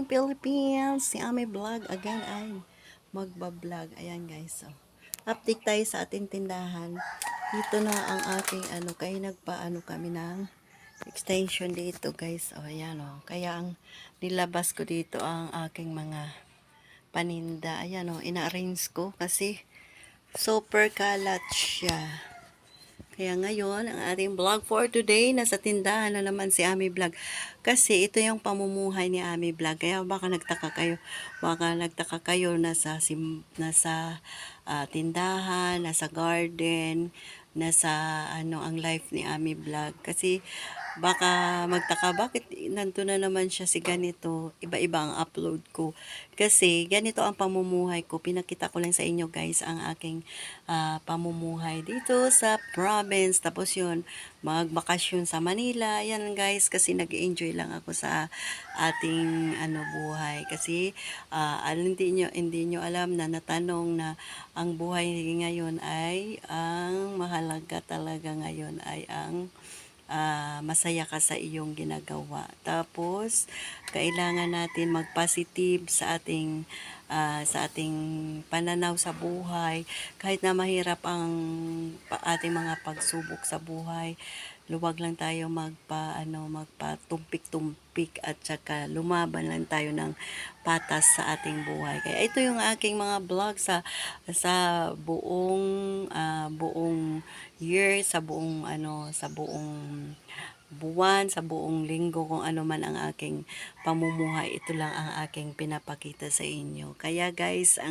Philippines, si Ami Vlog again ay magbablog. Ayan guys, so update tayo sa ating tindahan. Dito na ang aking kaya nagpaano kami ng extension dito guys. O ayan o, kaya ang nilabas ko dito ang aking mga paninda. Ayan o, ina-arrange ko kasi super kalat siya. Kaya ngayon, ang ating vlog for today, nasa tindahan na naman si Ami Vlog. Kasi ito yung pamumuhay ni Ami Vlog. Kaya baka nagtaka kayo nasa tindahan, nasa garden, nasa ang life ni Ami Vlog. Kasi baka magtaka bakit nandun na naman siya si ganito, iba-iba ang upload ko. Kasi ganito ang pamumuhay ko. Pinakita ko lang sa inyo guys ang aking pamumuhay dito sa province. Tapos yun, magbakasyon sa Manila. Yan guys, kasi nag-enjoy lang ako sa ating buhay. Kasi hindi nyo alam na natanong na ang buhay ngayon ay ang mahalaga talaga ngayon ay ang masaya ka sa iyong ginagawa. Tapos, kailangan natin mag-positive sa ating pananaw sa buhay. Kahit na mahirap ang ating mga pagsubok sa buhay, luwag lang tayo magpatumpik-tumpik at saka lumaban lang tayo ng patas sa ating buhay. Kaya ito yung aking mga vlog sa buong year, sa buong buwan, sa buong linggo, kung ano man ang aking pamumuhay, ito lang ang aking pinapakita sa inyo. Kaya guys,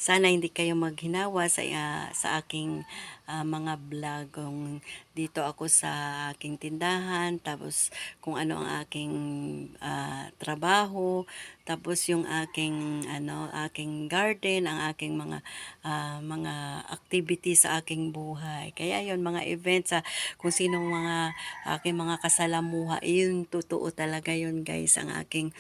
sana hindi kayo maghinawa sa aking mga vlog. Kung dito ako sa aking tindahan, tapos kung ano ang aking trabaho, tapos yung aking garden, ang aking mga activity sa aking buhay. Kaya yon mga events, kung sinong aking mga kasalamuha, yun totoo talaga yun guys, ang aking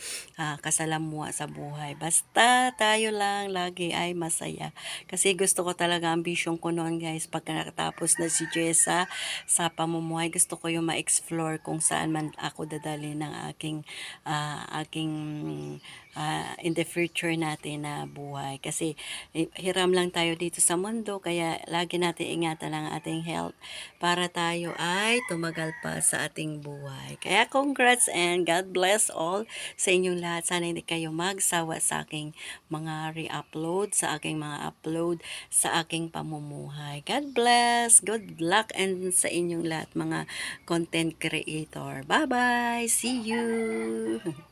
kasalamuha sa buhay. Basta tayo lang lagi ay masaya. Kasi gusto ko talaga, ambisyon ko noon guys, pagka nakatapos na si Jessa sa pamumuhay, gusto ko yung ma-explore kung saan man ako dadali ng aking in the future natin na buhay. Kasi hiram lang tayo dito sa mundo, kaya lagi natin ingatan ang ating health para tayo ay tumagal pa sa ating buhay. Kaya congrats and God bless all sa inyong lahat. Sana hindi kayo magsawa sa aking mga re-upload, sa aking mga upload, sa aking pamumuhay. God bless, good luck, and sa inyong lahat mga content creator. Bye-bye! See you!